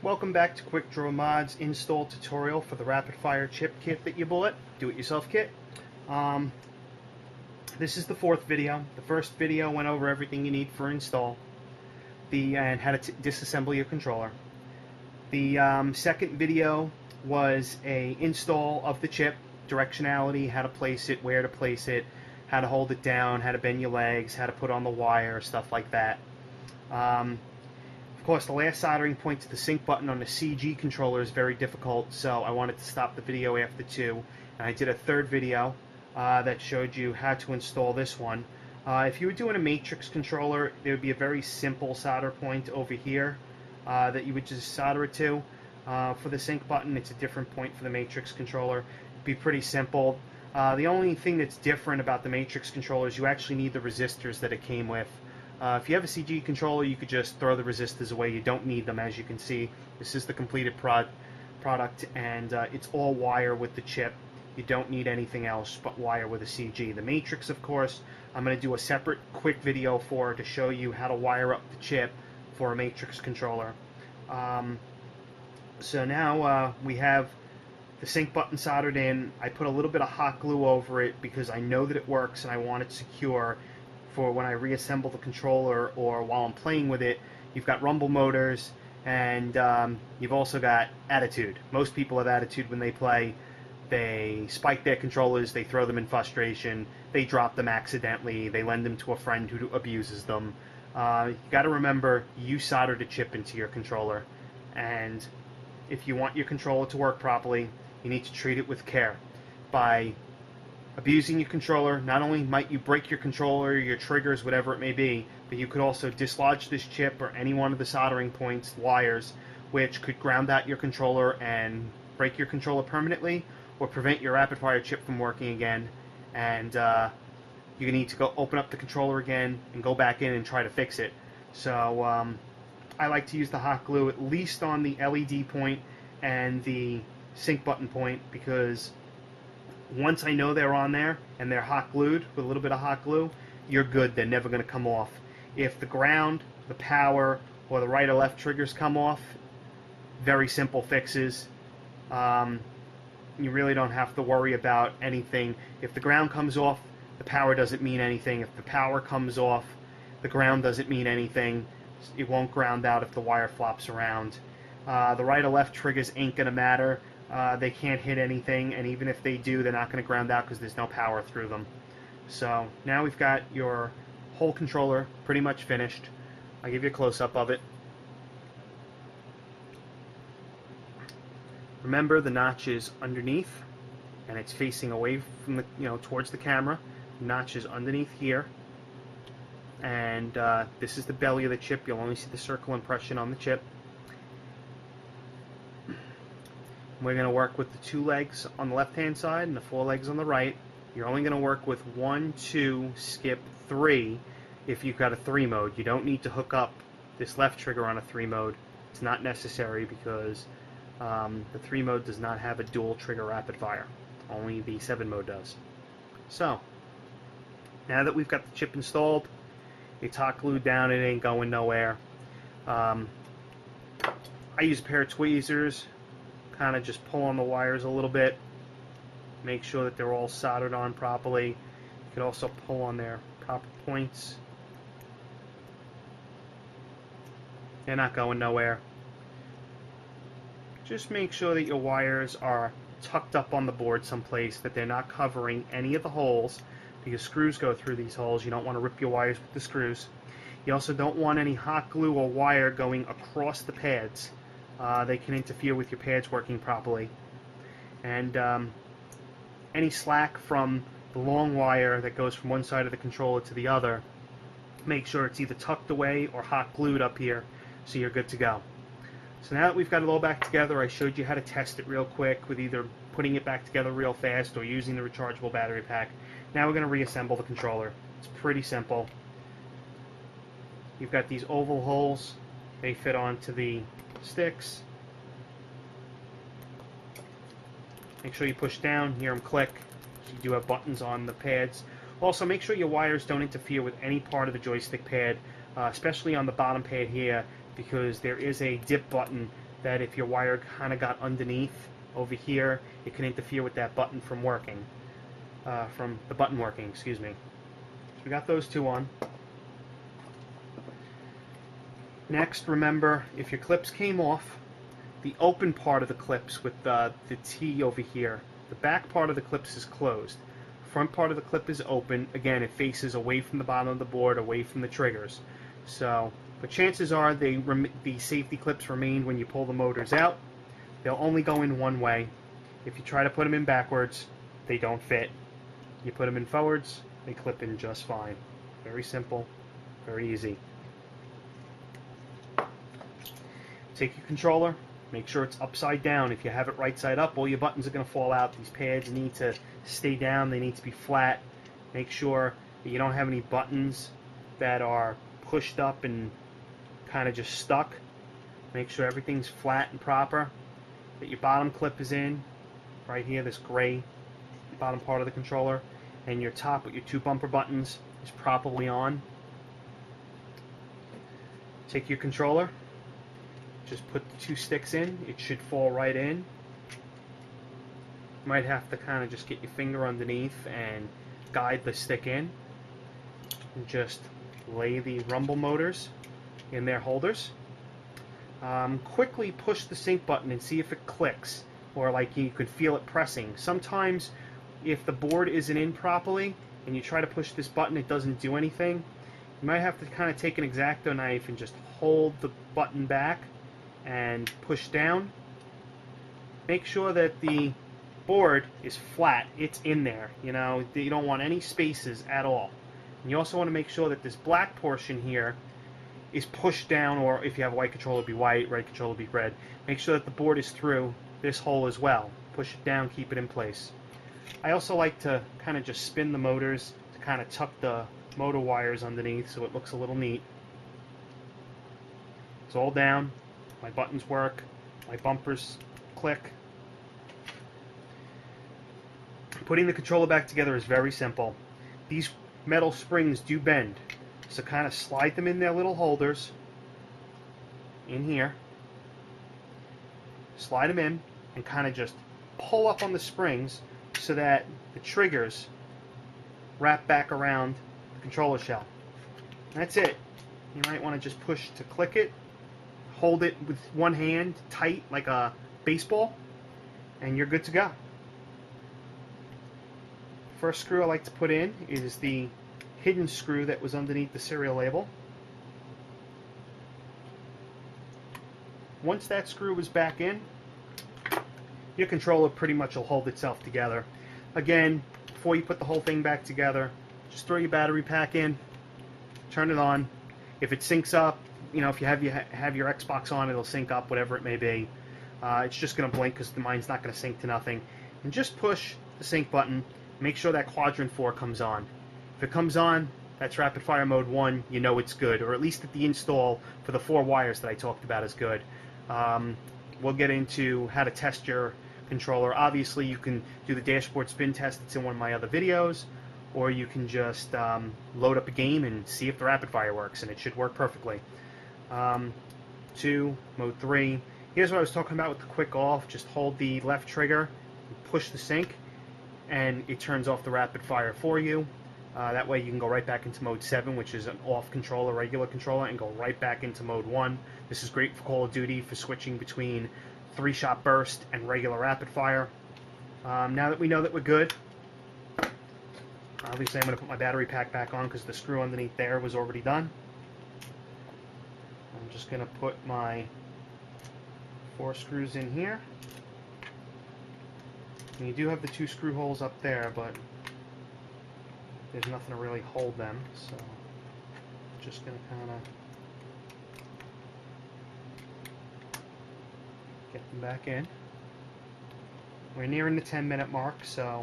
Welcome back to Quick Draw Mods install tutorial for the Rapid Fire chip kit that you bought, do-it-yourself kit. Um, this is the fourth video. The first video went over everything you need for install and how to disassemble your controller. The second video was a install of the chip, directionality, how to place it, where to place it, how to hold it down, how to bend your legs, how to put on the wire, stuff like that. Of course, the last soldering point to the sync button on the CG controller is very difficult, so I wanted to stop the video after 2. And I did a third video that showed you how to install this one. If you were doing a Matrix controller, there would be a very simple solder point over here that you would just solder it to. For the sync button, it's a different point for the Matrix controller. It'd be pretty simple. The only thing that's different about the Matrix controller is you actually need the resistors that it came with. If you have a CG controller, you could just throw the resistors away. You don't need them, as you can see. This is the completed product, and it's all wire with the chip. You don't need anything else but wire with a CG. The Matrix, of course, I'm going to do a separate quick video for to show you how to wire up the chip for a Matrix controller. So now we have the sync button soldered in. I put a little bit of hot glue over it because I know that it works and I want it secure for when I reassemble the controller or while I'm playing with it. You've got rumble motors, and you've also got attitude. Most people have attitude when they play. They spike their controllers, they throw them in frustration, they drop them accidentally, they lend them to a friend who abuses them. You got to remember, you soldered a chip into your controller, and if you want your controller to work properly, you need to treat it with care. By abusing your controller, not only might you break your controller, your triggers, whatever it may be, but you could also dislodge this chip or any one of the soldering points, wires, which could ground out your controller and break your controller permanently, or prevent your rapid fire chip from working again, and you need to go open up the controller again and go back in and try to fix it. So I like to use the hot glue at least on the LED point and the sync button point, because once I know they're on there and they're hot glued with a little bit of hot glue, you're good. They're never going to come off. If the ground, the power, or the right or left triggers come off, very simple fixes. You really don't have to worry about anything. If the ground comes off, the power doesn't mean anything. If the power comes off, the ground doesn't mean anything. It won't ground out if the wire flops around. The right or left triggers ain't going to matter. They can't hit anything, and even if they do, they're not going to ground out because there's no power through them. So now we've got your whole controller pretty much finished. I'll give you a close-up of it. Remember, the notch is underneath, and it's facing away from the, towards the camera. The notch is underneath here, and this is the belly of the chip. You'll only see the circle impression on the chip. We're going to work with the 2 legs on the left-hand side and the 4 legs on the right. You're only going to work with 1, 2, skip 3 if you've got a 3 mode. You don't need to hook up this left trigger on a 3 mode. It's not necessary because the 3 mode does not have a dual trigger rapid fire. Only the 7 mode does. So, now that we've got the chip installed, it's hot glued down, it ain't going nowhere. I use a pair of tweezers. Kind of just pull on the wires a little bit, make sure that they're all soldered on properly. You can also pull on their proper points. They're not going nowhere. Just make sure that your wires are tucked up on the board someplace, that they're not covering any of the holes, because screws go through these holes. You don't want to rip your wires with the screws. You also don't want any hot glue or wire going across the pads. They can interfere with your pads working properly. And any slack from the long wire that goes from one side of the controller to the other, make sure it's either tucked away or hot glued up here, so you're good to go. So now that we've got it all back together, I showed you how to test it real quick with either putting it back together real fast or using the rechargeable battery pack. Now we're going to reassemble the controller. It's pretty simple. You've got these oval holes. They fit onto the sticks. Make sure you push down, hear them click. You do have buttons on the pads. Also, make sure your wires don't interfere with any part of the joystick pad, especially on the bottom pad here, because there is a dip button that if your wire kind of got underneath over here, it can interfere with that button from working, from the button working, excuse me. So we got those two on. Next, remember, if your clips came off, the open part of the clips with the T over here, the back part of the clips is closed. Front part of the clip is open. Again, it faces away from the bottom of the board, away from the triggers. So, but chances are the safety clips remain when you pull the motors out. They'll only go in one way. If you try to put them in backwards, they don't fit. You put them in forwards, they clip in just fine. Very simple, very easy. Take your controller, make sure it's upside down. If you have it right side up, all your buttons are going to fall out. These pads need to stay down, they need to be flat. Make sure that you don't have any buttons that are pushed up and kind of just stuck. Make sure everything's flat and proper. That your bottom clip is in, right here, this gray bottom part of the controller, and your top with your two bumper buttons is properly on. Take your controller, just put the two sticks in. It should fall right in. You might have to kind of just get your finger underneath and guide the stick in. And just lay the rumble motors in their holders. Quickly push the sync button and see if it clicks, or like you could feel it pressing. Sometimes if the board isn't in properly and you try to push this button, it doesn't do anything. You might have to kind of take an X-Acto knife and just hold the button back and push down. Make sure that the board is flat, it's in there. You know, you don't want any spaces at all. And you also want to make sure that this black portion here is pushed down, or if you have a white controller, it'll be white, red controller, it'll be red. Make sure that the board is through this hole as well. Push it down, keep it in place. I also like to kind of just spin the motors to kind of tuck the motor wires underneath so it looks a little neat. It's all down. My buttons work. My bumpers click. Putting the controller back together is very simple. These metal springs do bend, so kind of slide them in their little holders in here. Slide them in and kind of just pull up on the springs so that the triggers wrap back around the controller shell. That's it. You might want to just push to click it. Hold it with one hand tight like a baseball, and you're good to go. First screw I like to put in is the hidden screw that was underneath the serial label. Once that screw is back in, your controller pretty much will hold itself together. Again, before you put the whole thing back together, just throw your battery pack in, turn it on. If it syncs up, you know, if you have your Xbox on, it'll sync up, whatever it may be. It's just going to blink because mine's not going to sync to nothing. And just push the sync button. Make sure that quadrant 4 comes on. If it comes on, that's rapid fire mode 1, you know it's good, or at least that the install for the 4 wires that I talked about is good. We'll get into how to test your controller. Obviously, you can do the dashboard spin test. It's in one of my other videos, or you can just load up a game and see if the rapid fire works, and it should work perfectly. 2, mode 3. Here's what I was talking about with the quick off. Just hold the left trigger, push the sync, and it turns off the rapid fire for you. That way you can go right back into mode 7, which is an off controller, regular controller, and go right back into mode 1. This is great for Call of Duty for switching between 3-shot burst and regular rapid fire. Now that we know that we're good, obviously I'm going to put my battery pack back on because the screw underneath there was already done. I'm just going to put my 4 screws in here. And you do have the 2 screw holes up there, but there's nothing to really hold them, so I'm just going to kind of get them back in. We're nearing the 10-minute mark, so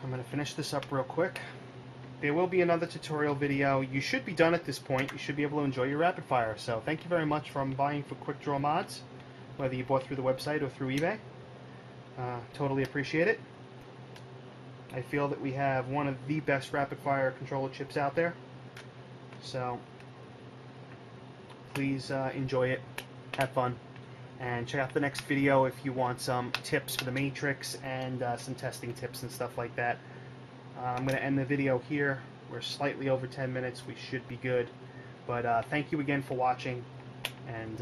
I'm going to finish this up real quick. There will be another tutorial video. You should be done at this point. You should be able to enjoy your rapid fire. So thank you very much for buying for Quick Draw Mods, whether you bought through the website or through eBay. Totally appreciate it. I feel that we have one of the best rapid fire controller chips out there. So please enjoy it, have fun, and check out the next video if you want some tips for the Matrix and some testing tips and stuff like that. I'm going to end the video here. We're slightly over 10 minutes. We should be good. But thank you again for watching, and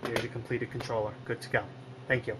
there's your completed controller. Good to go. Thank you.